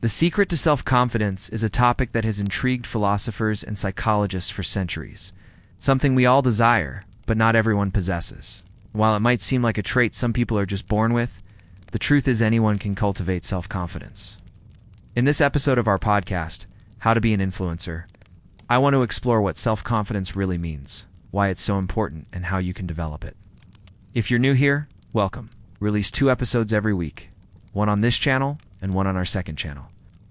The secret to self-confidence is a topic that has intrigued philosophers and psychologists for centuries. Something we all desire, but not everyone possesses. While it might seem like a trait some people are just born with, the truth is anyone can cultivate self-confidence. In this episode of our podcast, How to Be an Influencer, I want to explore what self-confidence really means, why it's so important, and how you can develop it. If you're new here, welcome. We release 2 episodes every week, one on this channel and one on our second channel.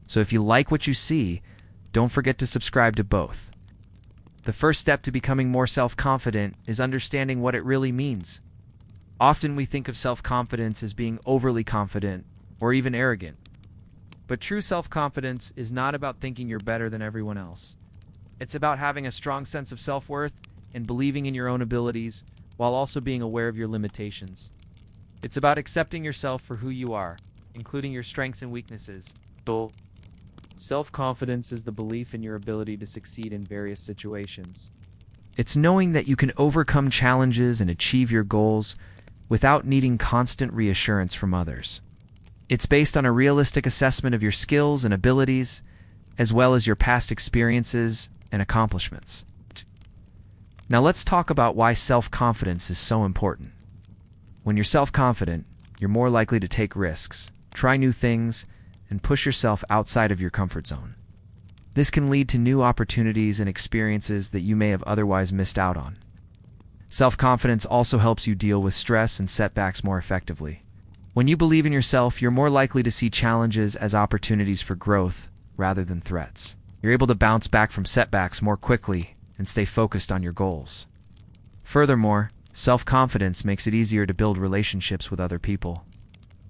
So if you like what you see, don't forget to subscribe to both. The first step to becoming more self-confident is understanding what it really means. Often we think of self-confidence as being overly confident or even arrogant. But true self-confidence is not about thinking you're better than everyone else. It's about having a strong sense of self-worth and believing in your own abilities while also being aware of your limitations. It's about accepting yourself for who you are, including your strengths and weaknesses. Self-confidence is the belief in your ability to succeed in various situations. It's knowing that you can overcome challenges and achieve your goals without needing constant reassurance from others. It's based on a realistic assessment of your skills and abilities, as well as your past experiences and accomplishments. Now let's talk about why self-confidence is so important. When you're self-confident, you're more likely to take risks, try new things, and push yourself outside of your comfort zone. This can lead to new opportunities and experiences that you may have otherwise missed out on. Self-confidence also helps you deal with stress and setbacks more effectively. When you believe in yourself, you're more likely to see challenges as opportunities for growth rather than threats. You're able to bounce back from setbacks more quickly and stay focused on your goals. Furthermore, self-confidence makes it easier to build relationships with other people.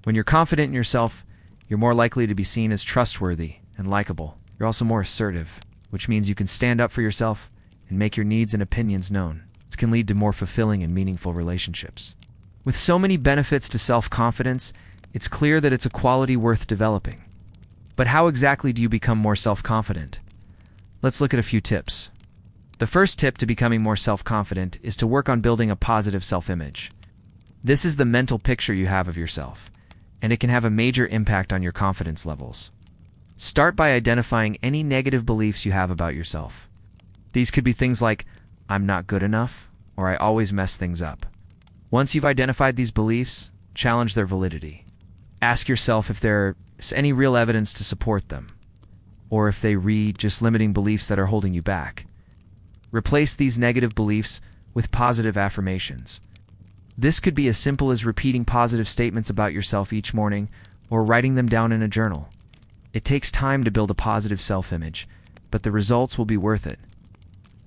When you're confident in yourself, you're more likely to be seen as trustworthy and likable. You're also more assertive, which means you can stand up for yourself and make your needs and opinions known. This can lead to more fulfilling and meaningful relationships. With so many benefits to self-confidence, it's clear that it's a quality worth developing. But how exactly do you become more self-confident? Let's look at a few tips. The first tip to becoming more self-confident is to work on building a positive self-image. This is the mental picture you have of yourself, and it can have a major impact on your confidence levels. Start by identifying any negative beliefs you have about yourself. These could be things like, I'm not good enough, or I always mess things up. Once you've identified these beliefs, challenge their validity. Ask yourself if there is any real evidence to support them, or if they read just limiting beliefs that are holding you back. Replace these negative beliefs with positive affirmations. This could be as simple as repeating positive statements about yourself each morning or writing them down in a journal. It takes time to build a positive self-image, but the results will be worth it.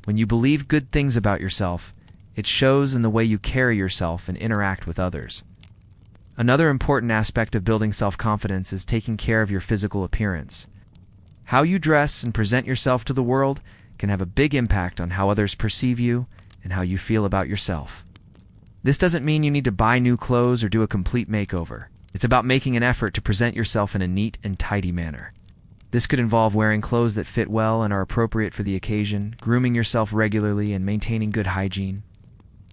When you believe good things about yourself, it shows in the way you carry yourself and interact with others. Another important aspect of building self-confidence is taking care of your physical appearance. How you dress and present yourself to the world can have a big impact on how others perceive you and how you feel about yourself. This doesn't mean you need to buy new clothes or do a complete makeover. It's about making an effort to present yourself in a neat and tidy manner. This could involve wearing clothes that fit well and are appropriate for the occasion, grooming yourself regularly, and maintaining good hygiene.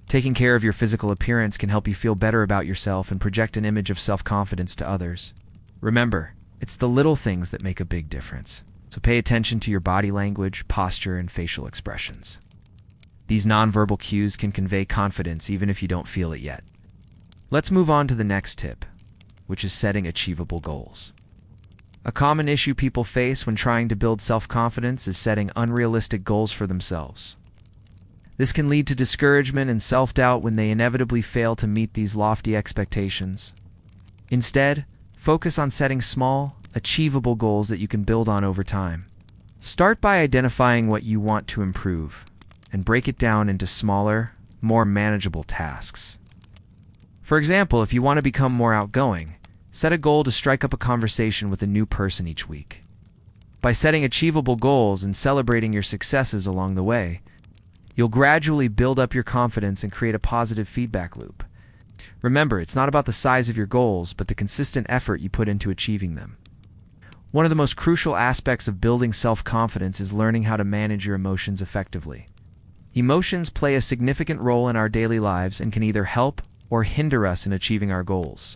Taking care of your physical appearance can help you feel better about yourself and project an image of self-confidence to others. Remember, it's the little things that make a big difference. So pay attention to your body language, posture, and facial expressions. These nonverbal cues can convey confidence even if you don't feel it yet. Let's move on to the next tip, which is setting achievable goals. A common issue people face when trying to build self-confidence is setting unrealistic goals for themselves. This can lead to discouragement and self-doubt when they inevitably fail to meet these lofty expectations. Instead, focus on setting small, achievable goals that you can build on over time. Start by identifying what you want to improve and break it down into smaller, more manageable tasks. For example, if you want to become more outgoing, set a goal to strike up a conversation with a new person each week. By setting achievable goals and celebrating your successes along the way, you'll gradually build up your confidence and create a positive feedback loop. Remember, it's not about the size of your goals, but the consistent effort you put into achieving them. One of the most crucial aspects of building self-confidence is learning how to manage your emotions effectively. Emotions play a significant role in our daily lives and can either help or hinder us in achieving our goals.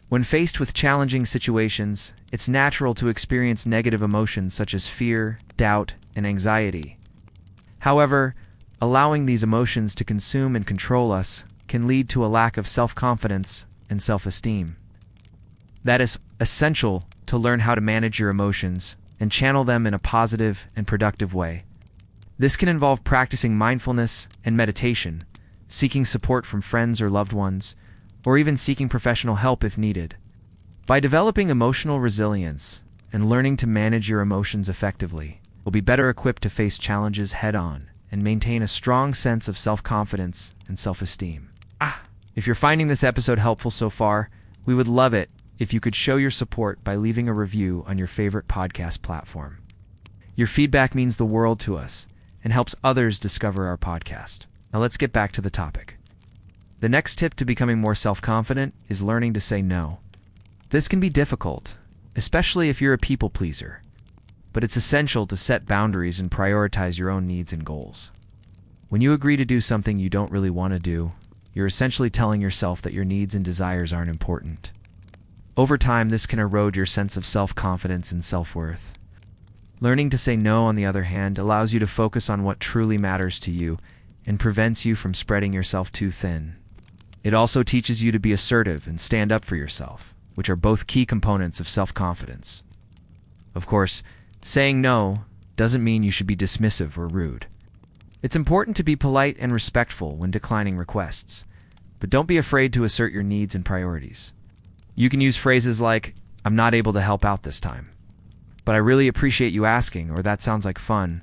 When faced with challenging situations, it's natural to experience negative emotions such as fear, doubt, and anxiety. However, allowing these emotions to consume and control us can lead to a lack of self-confidence and self-esteem. That is essential to learn how to manage your emotions and channel them in a positive and productive way. This can involve practicing mindfulness and meditation, seeking support from friends or loved ones, or even seeking professional help if needed. By developing emotional resilience and learning to manage your emotions effectively, you'll be better equipped to face challenges head-on and maintain a strong sense of self-confidence and self-esteem. If you're finding this episode helpful so far, we would love it if you could show your support by leaving a review on your favorite podcast platform. Your feedback means the world to us and helps others discover our podcast. Now let's get back to the topic. The next tip to becoming more self-confident is learning to say no. This can be difficult, especially if you're a people pleaser, but it's essential to set boundaries and prioritize your own needs and goals. When you agree to do something you don't really want to do, you're essentially telling yourself that your needs and desires aren't important. Over time, this can erode your sense of self-confidence and self-worth. Learning to say no, on the other hand, allows you to focus on what truly matters to you and prevents you from spreading yourself too thin. It also teaches you to be assertive and stand up for yourself, which are both key components of self-confidence. Of course, saying no doesn't mean you should be dismissive or rude. It's important to be polite and respectful when declining requests, but don't be afraid to assert your needs and priorities. You can use phrases like, "I'm not able to help out this time," "but I really appreciate you asking," or "that sounds like fun,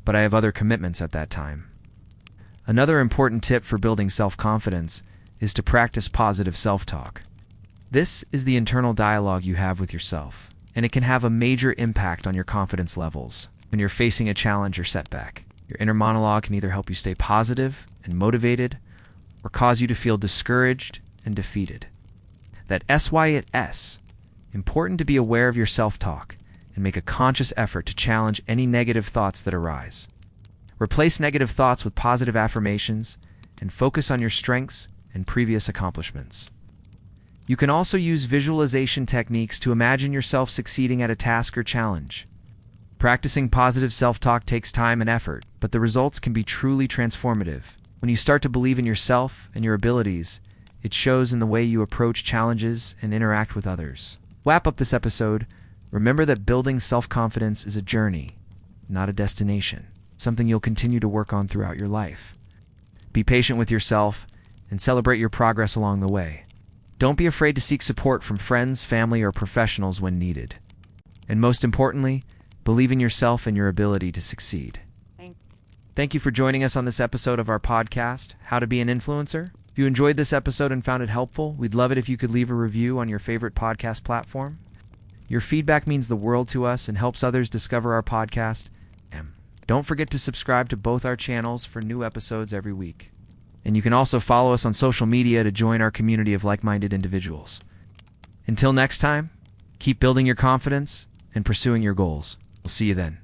but I have other commitments at that time." Another important tip for building self-confidence is to practice positive self-talk. This is the internal dialogue you have with yourself, and it can have a major impact on your confidence levels when you're facing a challenge or setback. Your inner monologue can either help you stay positive and motivated, or cause you to feel discouraged and defeated. That SYS, important to be aware of your self-talk and make a conscious effort to challenge any negative thoughts that arise. Replace negative thoughts with positive affirmations and focus on your strengths and previous accomplishments. You can also use visualization techniques to imagine yourself succeeding at a task or challenge. Practicing positive self-talk takes time and effort, but the results can be truly transformative. When you start to believe in yourself and your abilities, it shows in the way you approach challenges and interact with others. Wrap up this episode. Remember that building self-confidence is a journey, not a destination, something you'll continue to work on throughout your life. Be patient with yourself and celebrate your progress along the way. Don't be afraid to seek support from friends, family, or professionals when needed. And most importantly, believe in yourself and your ability to succeed. Thank you for joining us on this episode of our podcast, How to Be an Influencer. If you enjoyed this episode and found it helpful, we'd love it if you could leave a review on your favorite podcast platform. Your feedback means the world to us and helps others discover our podcast. Don't forget to subscribe to both our channels for new episodes every week. And you can also follow us on social media to join our community of like-minded individuals. Until next time, keep building your confidence and pursuing your goals. We'll see you then.